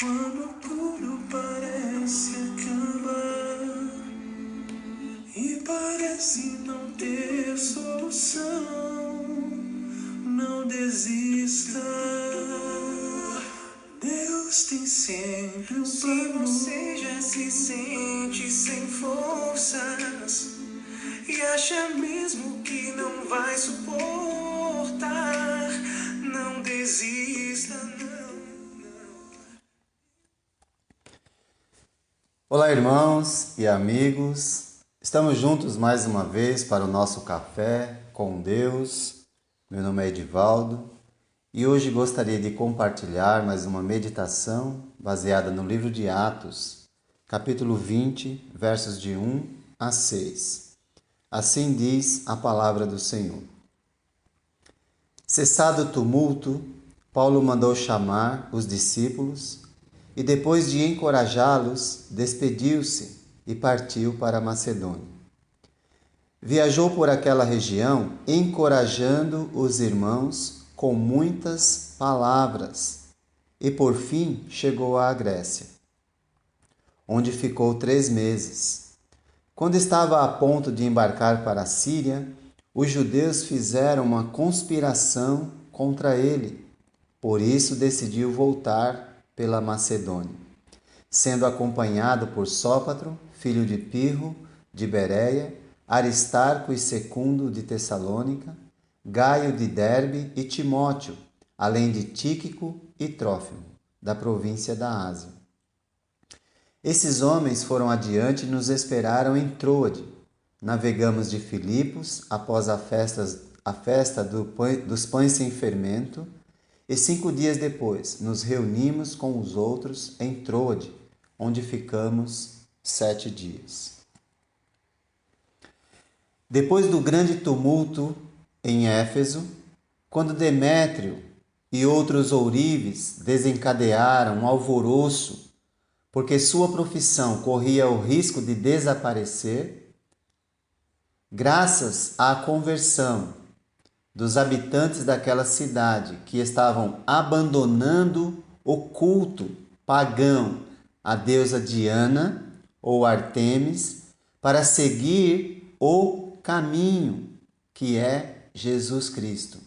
Quando tudo parece acabar e parece não ter solução, não desista. Deus tem sempre um plano. Se você já se sente sem forças e acha mesmo que não vai suportar, não desista, não. Olá, irmãos e amigos. Estamos juntos mais uma vez para o nosso café com Deus. Meu nome é Edivaldo e hoje gostaria de compartilhar mais uma meditação baseada no livro de Atos, capítulo 20, versos de 1 a 6. Assim diz a palavra do Senhor. Cessado o tumulto, Paulo mandou chamar os discípulos e, depois de encorajá-los, despediu-se e partiu para a Macedônia. Viajou por aquela região, encorajando os irmãos com muitas palavras, e por fim chegou à Grécia, onde ficou 3 meses. Quando estava a ponto de embarcar para a Síria, os judeus fizeram uma conspiração contra ele. Por isso decidiu voltar pela Macedônia, sendo acompanhado por Sópatro, filho de Pirro, de Bereia, Aristarco e Secundo de Tessalônica, Gaio de Derbe e Timóteo, além de Tíquico e Trófimo, da província da Ásia. Esses homens foram adiante e nos esperaram em Troade. Navegamos de Filipos após a festa dos pães sem fermento, e 5 dias depois nos reunimos com os outros em Troade, onde ficamos 7 dias. Depois do grande tumulto em Éfeso, quando Demétrio e outros ourives desencadearam um alvoroço, porque sua profissão corria o risco de desaparecer, graças à conversão dos habitantes daquela cidade que estavam abandonando o culto pagão à deusa Diana ou Ártemis para seguir o caminho que é Jesus Cristo.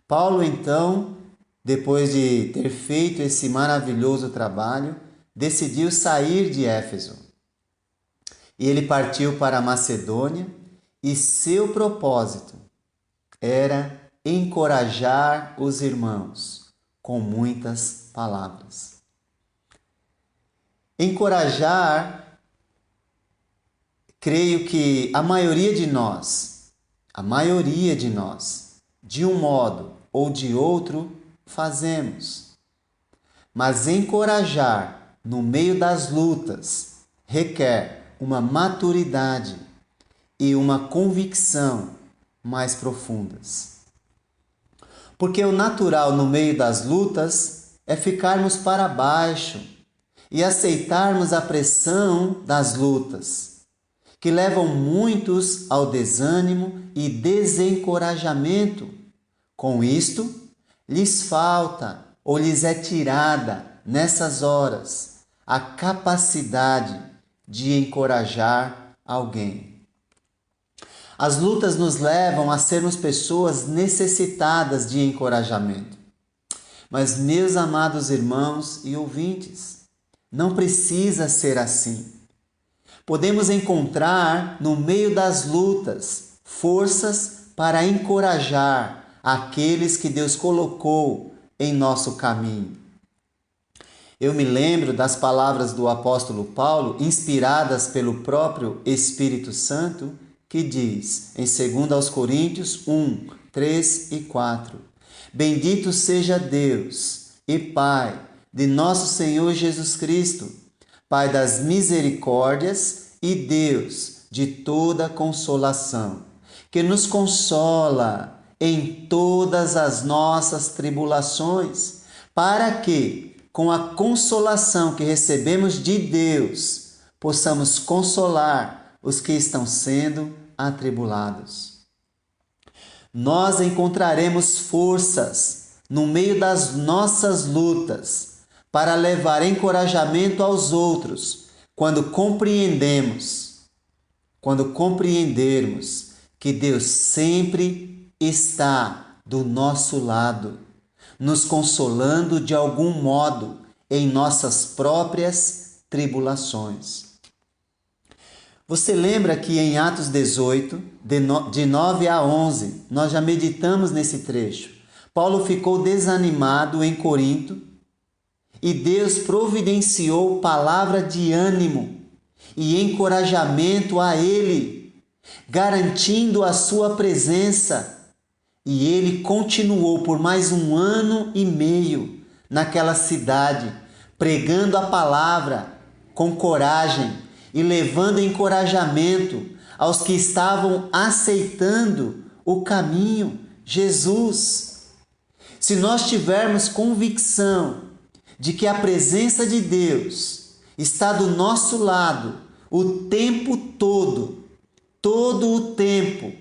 Paulo, então, depois de ter feito esse maravilhoso trabalho, decidiu sair de Éfeso. E ele partiu para a Macedônia e seu propósito era encorajar os irmãos com muitas palavras. Encorajar, creio que a maioria de nós, de um modo ou de outro, fazemos. Mas encorajar no meio das lutas requer uma maturidade e uma convicção mais profundas. Porque o natural no meio das lutas é ficarmos para baixo e aceitarmos a pressão das lutas, que levam muitos ao desânimo e desencorajamento. Com isto, lhes falta ou lhes é tirada, nessas horas, a capacidade de encorajar alguém. As lutas nos levam a sermos pessoas necessitadas de encorajamento. Mas, meus amados irmãos e ouvintes, não precisa ser assim. Podemos encontrar no meio das lutas forças para encorajar aqueles que Deus colocou em nosso caminho. Eu me lembro das palavras do apóstolo Paulo, inspiradas pelo próprio Espírito Santo, que diz em 2 Coríntios 1, 3 e 4: Bendito seja Deus e Pai de nosso Senhor Jesus Cristo, Pai das misericórdias e Deus de toda consolação, que nos consola em todas as nossas tribulações, para que, com a consolação que recebemos de Deus, possamos consolar os que estão sendo atribulados. Nós encontraremos forças no meio das nossas lutas para levar encorajamento aos outros quando compreendermos que Deus sempre está do nosso lado, nos consolando de algum modo em nossas próprias tribulações. Você lembra que em Atos 18, de 9 a 11, nós já meditamos nesse trecho. Paulo ficou desanimado em Corinto e Deus providenciou palavra de ânimo e encorajamento a ele, garantindo a sua presença. E ele continuou por mais 1 ano e meio naquela cidade, pregando a palavra com coragem e levando encorajamento aos que estavam aceitando o caminho, Jesus. Se nós tivermos convicção de que a presença de Deus está do nosso lado o tempo todo o tempo,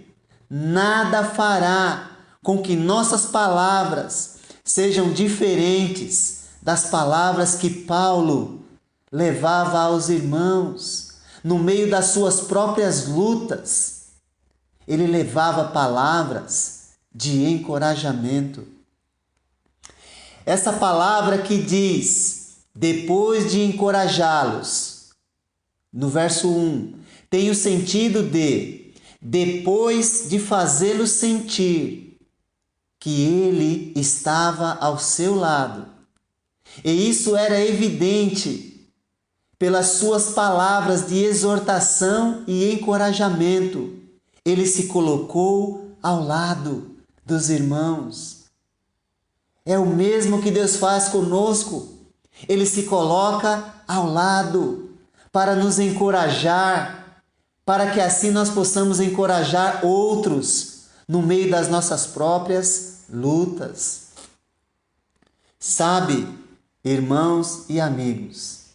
nada fará com que nossas palavras sejam diferentes das palavras que Paulo levava aos irmãos no meio das suas próprias lutas. Ele levava palavras de encorajamento. Essa palavra que diz, depois de encorajá-los, no verso 1, tem o sentido de, depois de fazê-los sentir que ele estava ao seu lado. E isso era evidente pelas suas palavras de exortação e encorajamento. Ele se colocou ao lado dos irmãos. É o mesmo que Deus faz conosco. Ele se coloca ao lado para nos encorajar, para que assim nós possamos encorajar outros no meio das nossas próprias lutas. Sabe, irmãos e amigos,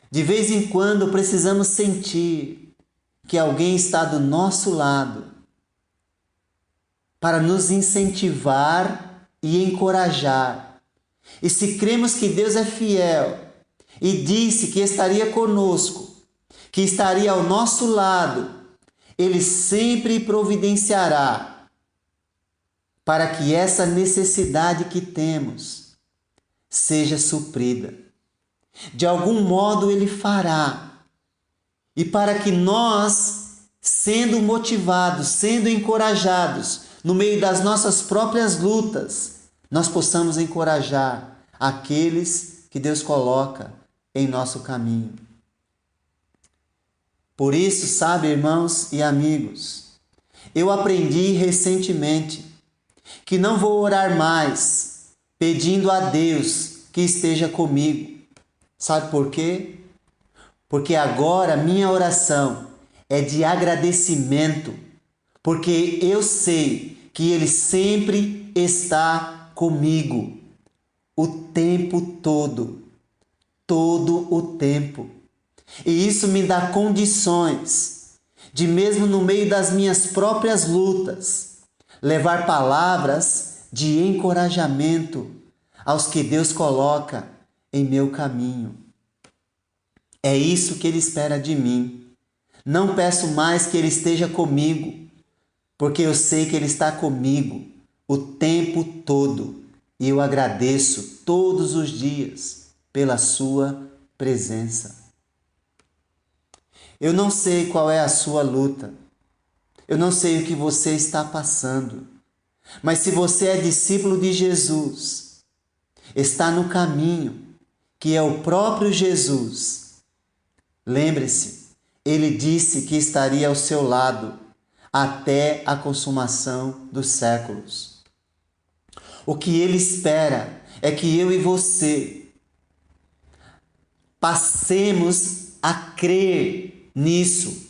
de vez em quando precisamos sentir que alguém está do nosso lado para nos incentivar e encorajar. E se cremos que Deus é fiel e disse que estaria conosco, que estaria ao nosso lado, Ele sempre providenciará para que essa necessidade que temos seja suprida. De algum modo Ele fará. E para que nós, sendo motivados, sendo encorajados, no meio das nossas próprias lutas, nós possamos encorajar aqueles que Deus coloca em nosso caminho. Por isso, sabe, irmãos e amigos, eu aprendi recentemente que não vou orar mais pedindo a Deus que esteja comigo. Sabe por quê? Porque agora minha oração é de agradecimento, porque eu sei que Ele sempre está comigo o tempo todo o tempo. E isso me dá condições de, mesmo no meio das minhas próprias lutas, levar palavras de encorajamento aos que Deus coloca em meu caminho. É isso que Ele espera de mim. Não peço mais que Ele esteja comigo, porque eu sei que Ele está comigo o tempo todo. E eu agradeço todos os dias pela sua presença. Eu não sei qual é a sua luta. Eu não sei o que você está passando. Mas se você é discípulo de Jesus, está no caminho, que é o próprio Jesus, lembre-se, Ele disse que estaria ao seu lado até a consumação dos séculos. O que Ele espera é que eu e você passemos a crer nisso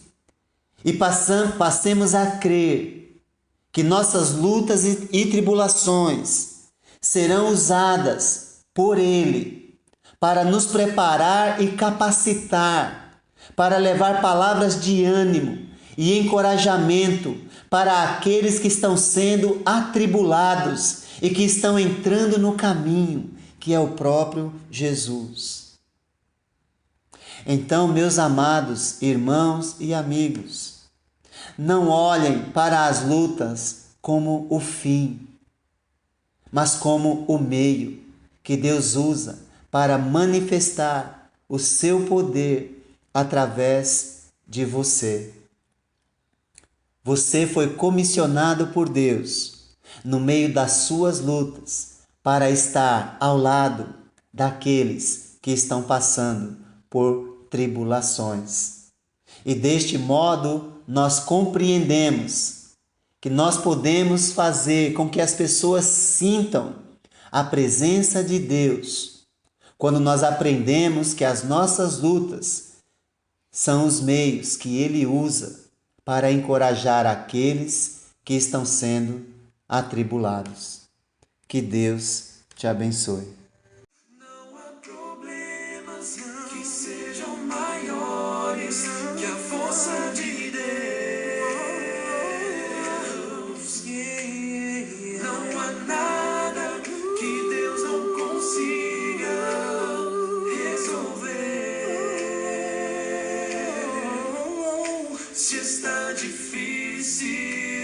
e passemos a crer que nossas lutas e tribulações serão usadas por Ele para nos preparar e capacitar, para levar palavras de ânimo e encorajamento para aqueles que estão sendo atribulados e que estão entrando no caminho, que é o próprio Jesus. Então, meus amados irmãos e amigos, não olhem para as lutas como o fim, mas como o meio que Deus usa para manifestar o seu poder através de você. Você foi comissionado por Deus, no meio das suas lutas, para estar ao lado daqueles que estão passando por tribulações. E deste modo, nós compreendemos que nós podemos fazer com que as pessoas sintam a presença de Deus, quando nós aprendemos que as nossas lutas são os meios que Ele usa para encorajar aqueles que estão sendo atribulados. Que Deus te abençoe. Não há problemas que sejam maiores que a força de Deus. Não há nada que Deus não consiga resolver. Se está difícil,